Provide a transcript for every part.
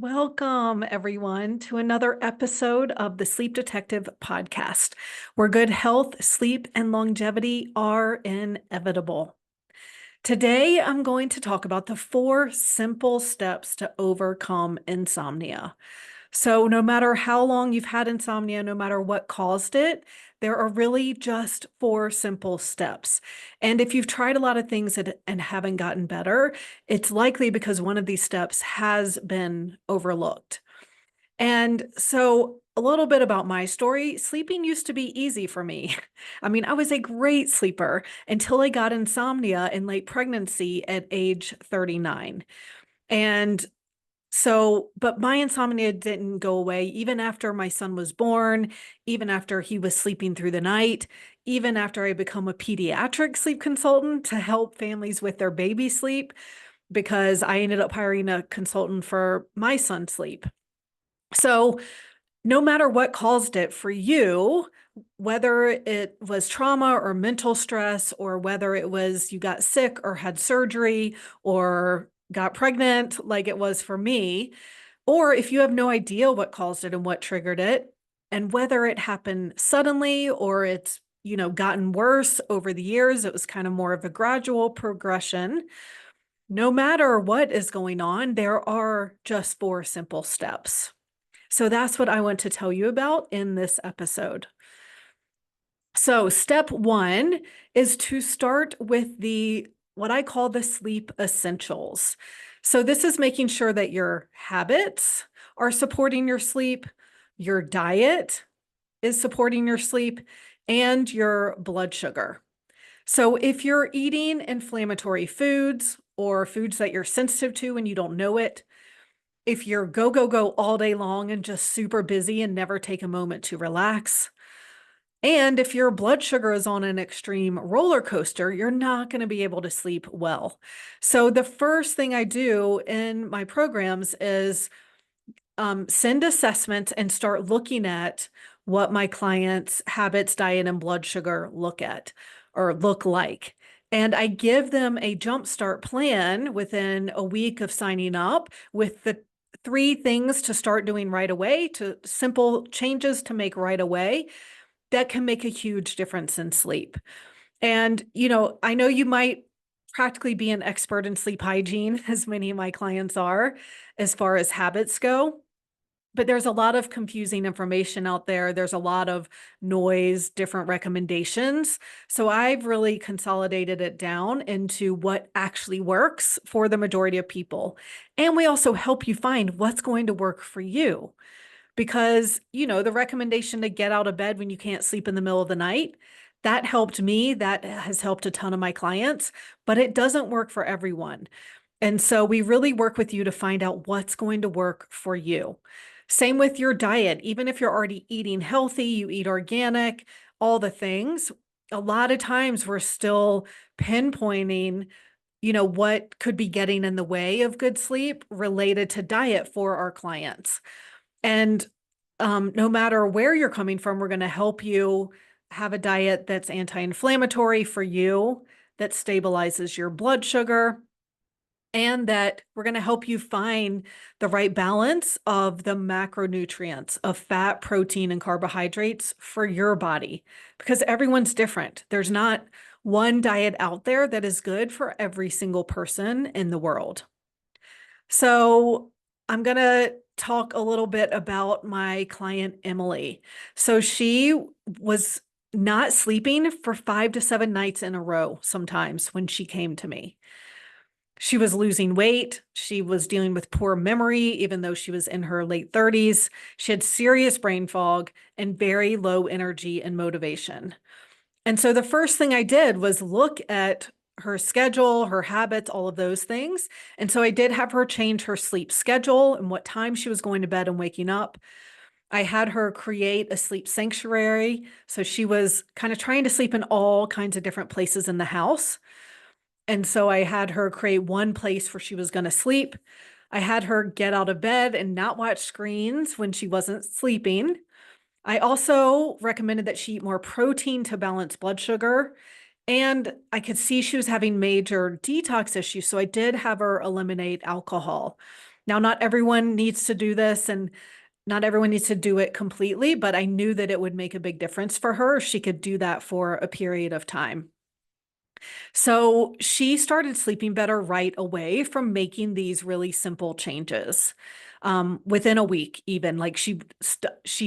Welcome, everyone, to another episode of the Sleep Detective podcast, where good health, sleep, and longevity are inevitable. Today, I'm going to talk about the 4 simple steps to overcome insomnia. So, no matter how long you've had insomnia, no matter what caused it, there are really just 4 simple steps. And if you've tried a lot of things and haven't gotten better, it's likely because one of these steps has been overlooked. And so, a little bit about my story. Sleeping used to be easy for me. I mean, I was a great sleeper until I got insomnia in late pregnancy at age 39. And but my insomnia didn't go away even after my son was born, even after he was sleeping through the night, even after I become a pediatric sleep consultant to help families with their baby sleep, because I ended up hiring a consultant for my son's sleep. So no matter what caused it for you, whether it was trauma or mental stress, or whether it was you got sick or had surgery or got pregnant like it was for me, or if you have no idea what caused it and what triggered it, and whether it happened suddenly or it's, gotten worse over the years, it was kind of more of a gradual progression. No matter what is going on, there are just 4 simple steps. So that's what I want to tell you about in this episode. So step 1 is to start with what I call the sleep essentials. So this is making sure that your habits are supporting your sleep, your diet is supporting your sleep, and your blood sugar. So if you're eating inflammatory foods or foods that you're sensitive to and you don't know it, if you're go, go, go all day long and just super busy and never take a moment to relax, and if your blood sugar is on an extreme roller coaster, you're not going to be able to sleep well. So the first thing I do in my programs is send assessments and start looking at what my clients' habits, diet, and blood sugar look like. And I give them a jumpstart plan within a week of signing up with the 3 things to start doing right away, to simple changes to make right away that can make a huge difference in sleep. And, I know you might practically be an expert in sleep hygiene, as many of my clients are, as far as habits go. But there's a lot of confusing information out there. There's a lot of noise, different recommendations. So I've really consolidated it down into what actually works for the majority of people. And we also help you find what's going to work for you. Because, the recommendation to get out of bed when you can't sleep in the middle of the night, that helped me. That has helped a ton of my clients, but it doesn't work for everyone. And so we really work with you to find out what's going to work for you. Same with your diet. Even if you're already eating healthy, you eat organic, all the things, a lot of times we're still pinpointing, what could be getting in the way of good sleep related to diet for our clients. And no matter where you're coming from, we're going to help you have a diet that's anti-inflammatory for you, that stabilizes your blood sugar, and that we're going to help you find the right balance of the macronutrients of fat, protein, and carbohydrates for your body, because everyone's different. There's not one diet out there that is good for every single person in the world. So I'm going to talk a little bit about my client, Emily. So she was not sleeping for 5 to 7 nights in a row sometimes when she came to me. She was losing weight. She was dealing with poor memory, even though she was in her late 30s. She had serious brain fog and very low energy and motivation. And so the first thing I did was look at her schedule, her habits, all of those things. And so I did have her change her sleep schedule and what time she was going to bed and waking up. I had her create a sleep sanctuary. So she was kind of trying to sleep in all kinds of different places in the house. And so I had her create one place where she was going to sleep. I had her get out of bed and not watch screens when she wasn't sleeping. I also recommended that she eat more protein to balance blood sugar. And I could see she was having major detox issues. So I did have her eliminate alcohol. Now, not everyone needs to do this and not everyone needs to do it completely, but I knew that it would make a big difference for her if she could do that for a period of time. So she started sleeping better right away from making these really simple changes. Within a week, even like she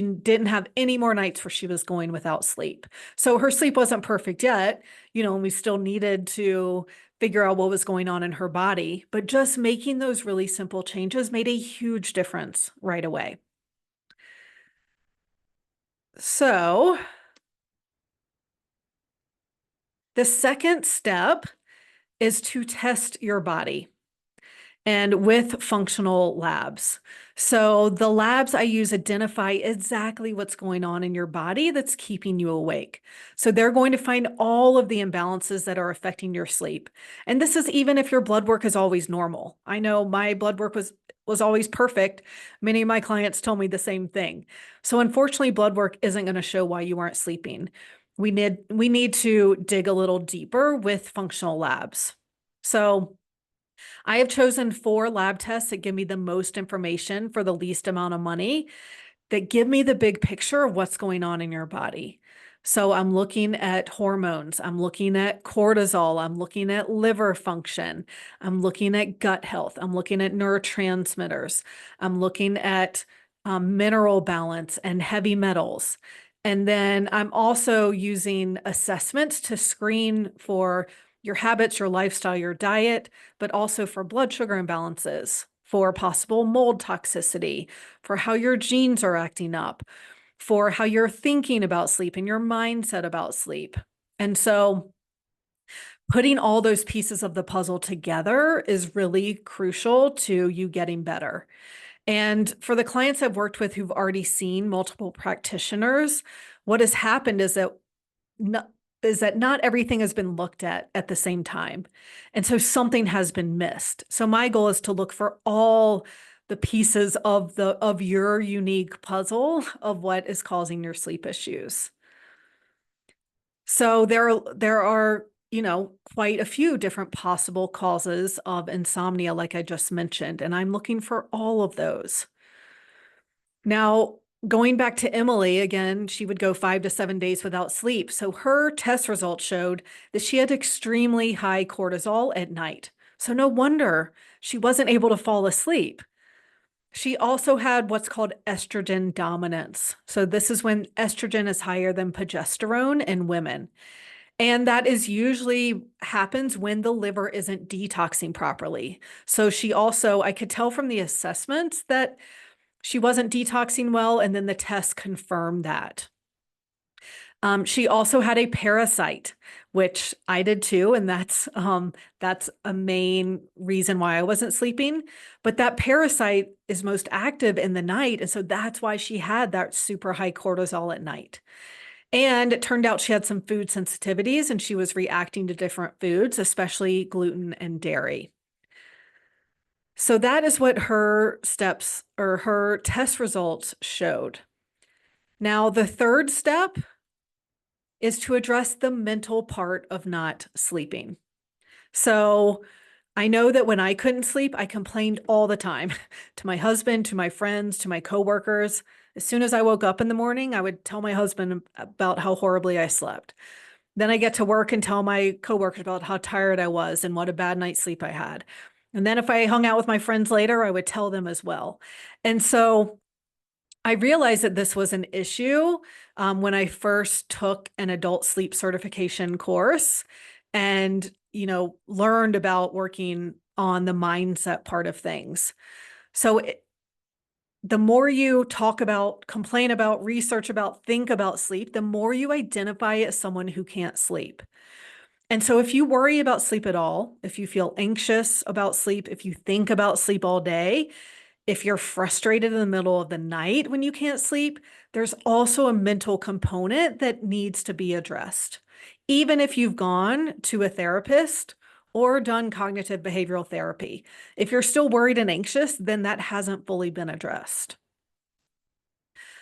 didn't have any more nights where she was going without sleep. So her sleep wasn't perfect yet, and we still needed to figure out what was going on in her body. But just making those really simple changes made a huge difference right away. So the second step is to test your body and with functional labs. So the labs I use identify exactly what's going on in your body that's keeping you awake. So they're going to find all of the imbalances that are affecting your sleep. And this is even if your blood work is always normal. I know my blood work was always perfect. Many of my clients tell me the same thing. So unfortunately, blood work isn't going to show why you aren't sleeping. We need to dig a little deeper with functional labs. So I have chosen 4 lab tests that give me the most information for the least amount of money, that give me the big picture of what's going on in your body. So I'm looking at hormones, I'm looking at cortisol, I'm looking at liver function, I'm looking at gut health, I'm looking at neurotransmitters, I'm looking at mineral balance and heavy metals. And then I'm also using assessments to screen for your habits, your lifestyle, your diet, but also for blood sugar imbalances, for possible mold toxicity, for how your genes are acting up, for how you're thinking about sleep and your mindset about sleep. And so putting all those pieces of the puzzle together is really crucial to you getting better. And for the clients I've worked with who've already seen multiple practitioners, what has happened is that not everything has been looked at the same time. And so something has been missed. So my goal is to look for all the pieces of your unique puzzle of what is causing your sleep issues. So there are, quite a few different possible causes of insomnia, like I just mentioned, and I'm looking for all of those. Now, going back to Emily again, she would go 5 to 7 days without sleep. So her test results showed that she had extremely high cortisol at night. So no wonder she wasn't able to fall asleep. She also had what's called estrogen dominance. So this is when estrogen is higher than progesterone in women. And that is usually happens when the liver isn't detoxing properly. So I could tell from the assessments that she wasn't detoxing well, and then the test confirmed that. She also had a parasite, which I did too, and that's a main reason why I wasn't sleeping. But that parasite is most active in the night, and so that's why she had that super high cortisol at night. And it turned out she had some food sensitivities, and she was reacting to different foods, especially gluten and dairy. So that is what her steps or her test results showed. Now, the third step is to address the mental part of not sleeping. So I know that when I couldn't sleep, I complained all the time to my husband, to my friends, to my coworkers. As soon as I woke up in the morning, I would tell my husband about how horribly I slept. Then I get to work and tell my coworkers about how tired I was and what a bad night's sleep I had. And then if I hung out with my friends later, I would tell them as well. And so I realized that this was an issue when I first took an adult sleep certification course and, learned about working on the mindset part of things. So the more you talk about, complain about, research about, think about sleep, the more you identify as someone who can't sleep. And so if you worry about sleep at all, if you feel anxious about sleep, if you think about sleep all day, if you're frustrated in the middle of the night when you can't sleep, there's also a mental component that needs to be addressed. Even if you've gone to a therapist or done cognitive behavioral therapy, if you're still worried and anxious, then that hasn't fully been addressed.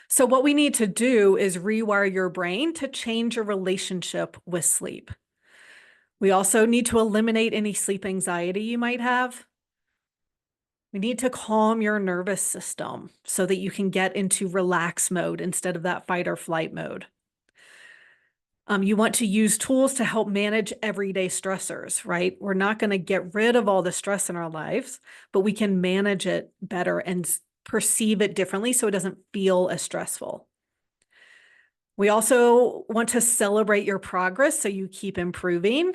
So what we need to do is rewire your brain to change your relationship with sleep. We also need to eliminate any sleep anxiety you might have. We need to calm your nervous system so that you can get into relax mode instead of that fight or flight mode. You want to use tools to help manage everyday stressors, right? We're not going to get rid of all the stress in our lives, but we can manage it better and perceive it differently so it doesn't feel as stressful. We also want to celebrate your progress so you keep improving.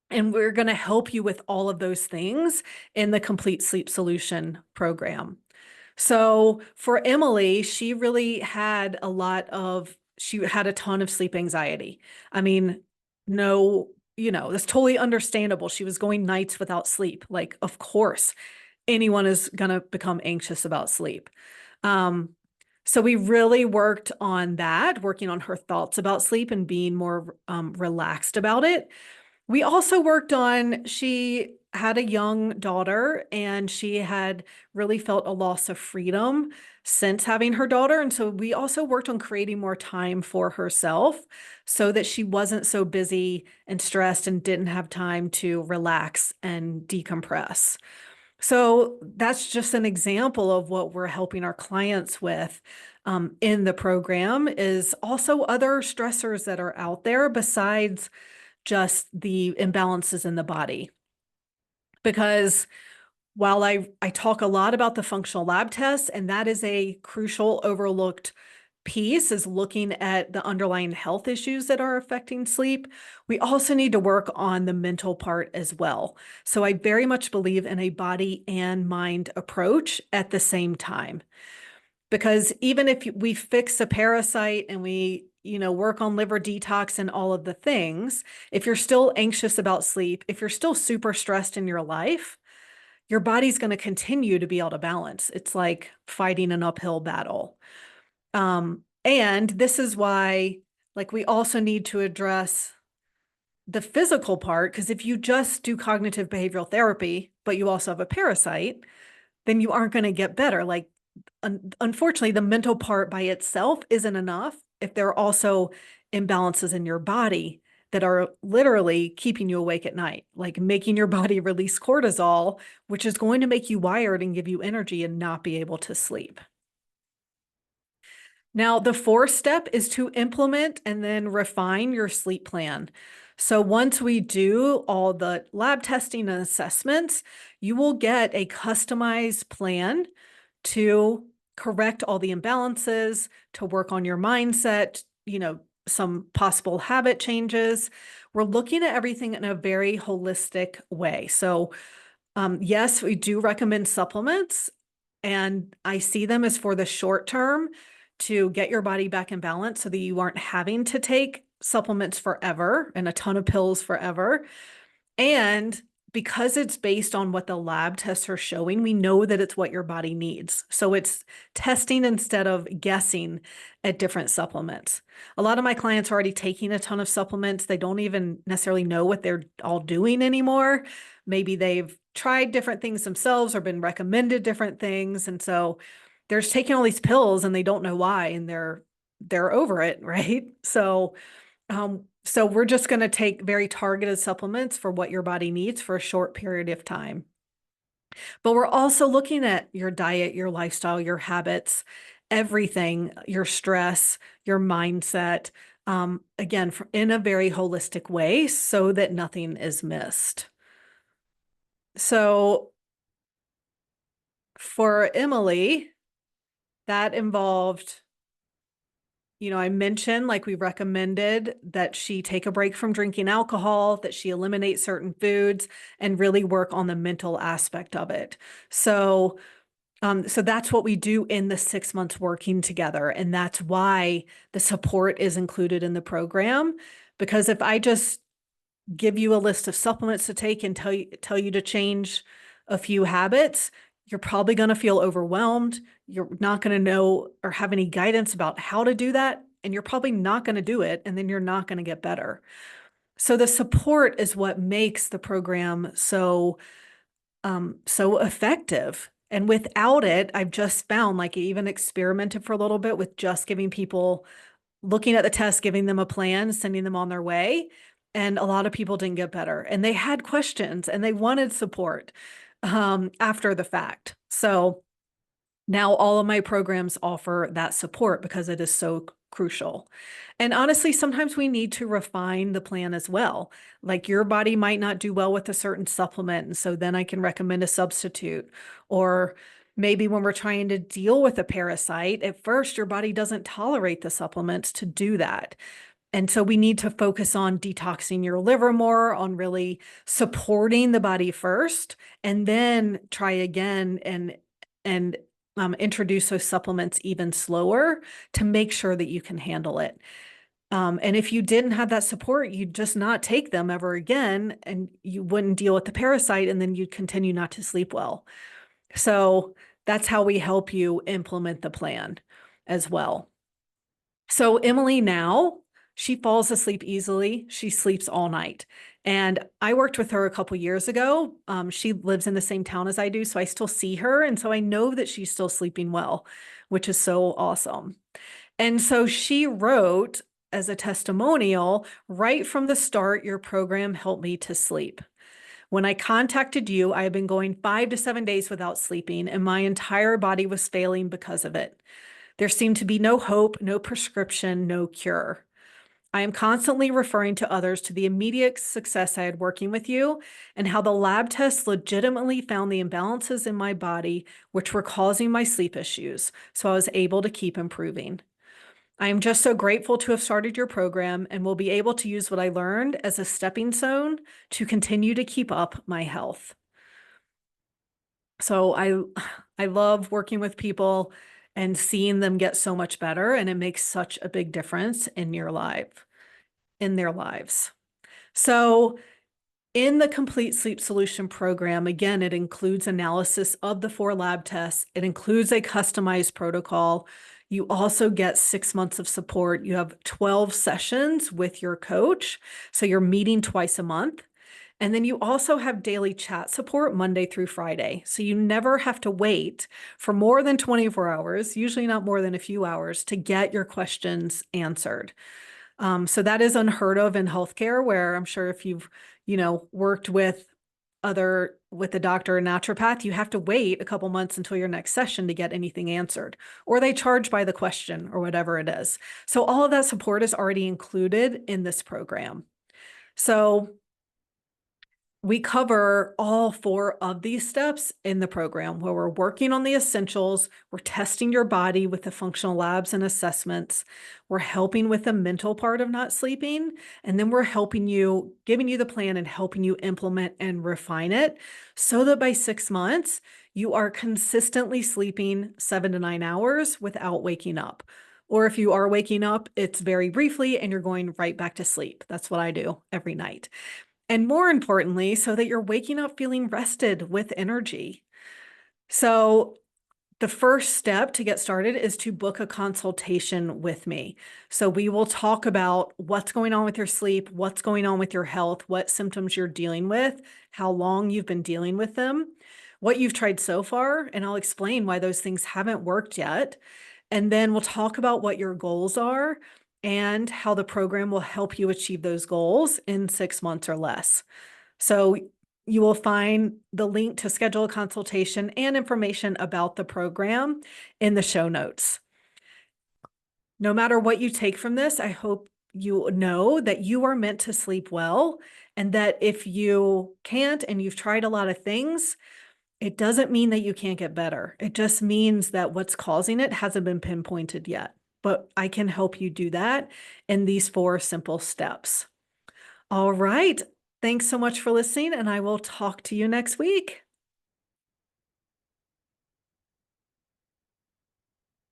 And we're going to help you with all of those things in the Complete Sleep Solution program. So for Emily, she really had she had a ton of sleep anxiety. I mean, no, that's totally understandable. She was going nights without sleep. Like, of course, anyone is going to become anxious about sleep. So we really worked on that, working on her thoughts about sleep and being more relaxed about it. We also worked on, she had a young daughter and she had really felt a loss of freedom since having her daughter. And so we also worked on creating more time for herself so that she wasn't so busy and stressed and didn't have time to relax and decompress. So that's just an example of what we're helping our clients with in the program, is also other stressors that are out there besides just the imbalances in the body. Because while I talk a lot about the functional lab tests, and that is a crucial overlooked piece, is looking at the underlying health issues that are affecting sleep, we also need to work on the mental part as well. So I very much believe in a body and mind approach at the same time. Because even if we fix a parasite and we, work on liver detox and all of the things, if you're still anxious about sleep, if you're still super stressed in your life, your body's going to continue to be out of balance. It's like fighting an uphill battle. And this is why, like, we also need to address the physical part, because if you just do cognitive behavioral therapy, but you also have a parasite, then you aren't going to get better. Like, unfortunately, the mental part by itself isn't enough if there are also imbalances in your body that are literally keeping you awake at night, like making your body release cortisol, which is going to make you wired and give you energy and not be able to sleep. Now, the fourth step is to implement and then refine your sleep plan. So once we do all the lab testing and assessments, you will get a customized plan to correct all the imbalances, to work on your mindset, some possible habit changes. We're looking at everything in a very holistic way. So yes, we do recommend supplements, and I see them as for the short term to get your body back in balance so that you aren't having to take supplements forever and a ton of pills forever. And because it's based on what the lab tests are showing, we know that it's what your body needs. So it's testing instead of guessing at different supplements. A lot of my clients are already taking a ton of supplements. They don't even necessarily know what they're all doing anymore. Maybe they've tried different things themselves or been recommended different things. And so they're just taking all these pills and they don't know why, and they're over it, right? So we're just going to take very targeted supplements for what your body needs for a short period of time. But we're also looking at your diet, your lifestyle, your habits, everything, your stress, your mindset, again, in a very holistic way so that nothing is missed. So for Emily, that involved, I mentioned, like, we recommended that she take a break from drinking alcohol, that she eliminate certain foods, and really work on the mental aspect of it. So that's what we do in the 6 months working together. And that's why the support is included in the program. Because if I just give you a list of supplements to take and tell you to change a few habits, you're probably going to feel overwhelmed. You're not going to know or have any guidance about how to do that. And you're probably not going to do it. And then you're not going to get better. So the support is what makes the program so effective. And without it, I've just found, like, I even experimented for a little bit with just giving people, looking at the test, giving them a plan, sending them on their way. And a lot of people didn't get better, and they had questions and they wanted support. after the fact. So now all of my programs offer that support because it is so crucial. And honestly, sometimes we need to refine the plan as well. Like your body might not do well with a certain supplement, and so then I can recommend a substitute. Or maybe when we're trying to deal with a parasite, at first your body doesn't tolerate the supplements to do that. And so we need to focus on detoxing your liver more, on really supporting the body first, and then try again and introduce those supplements even slower to make sure that you can handle it. And if you didn't have that support, you'd just not take them ever again, and you wouldn't deal with the parasite, and then you'd continue not to sleep well. So that's how we help you implement the plan as well. So Emily now, she falls asleep easily. She sleeps all night. And I worked with her a couple years ago. She lives in the same town as I do, so I still see her. And so I know that she's still sleeping well, which is so awesome. And so she wrote as a testimonial, right from the start, your program helped me to sleep. When I contacted you, I had been going 5 to 7 days without sleeping, and my entire body was failing because of it. There seemed to be no hope, no prescription, no cure. I am constantly referring to others to the immediate success I had working with you and how the lab tests legitimately found the imbalances in my body which were causing my sleep issues, so I was able to keep improving. I am just so grateful to have started your program and will be able to use what I learned as a stepping stone to continue to keep up my health. So I love working with people and seeing them get so much better, and it makes such a big difference in their lives. So in the Complete Sleep Solution program, again, it includes analysis of the 4 lab tests. It includes a customized protocol. You also get 6 months of support. You have 12 sessions with your coach. So you're meeting twice a month. And then you also have daily chat support Monday through Friday. So you never have to wait for more than 24 hours, usually not more than a few hours, to get your questions answered. So that is unheard of in healthcare, where I'm sure if you've, worked with a doctor or naturopath, you have to wait a couple months until your next session to get anything answered, or they charge by the question or whatever it is. So all of that support is already included in this program. So we cover all 4 of these steps in the program, where we're working on the essentials, we're testing your body with the functional labs and assessments, we're helping with the mental part of not sleeping, and then we're helping you, giving you the plan and helping you implement and refine it so that by 6 months, you are consistently sleeping 7 to 9 hours without waking up. Or if you are waking up, it's very briefly and you're going right back to sleep. That's what I do every night. And more importantly, so that you're waking up feeling rested with energy. So the first step to get started is to book a consultation with me. So we will talk about what's going on with your sleep, what's going on with your health, what symptoms you're dealing with, how long you've been dealing with them, what you've tried so far, and I'll explain why those things haven't worked yet. And then we'll talk about what your goals are and how the program will help you achieve those goals in 6 months or less. So you will find the link to schedule a consultation and information about the program in the show notes. No matter what you take from this, I hope you know that you are meant to sleep well, and that if you can't and you've tried a lot of things, it doesn't mean that you can't get better. It just means that what's causing it hasn't been pinpointed yet. But I can help you do that in these 4 simple steps. All right. Thanks so much for listening, and I will talk to you next week.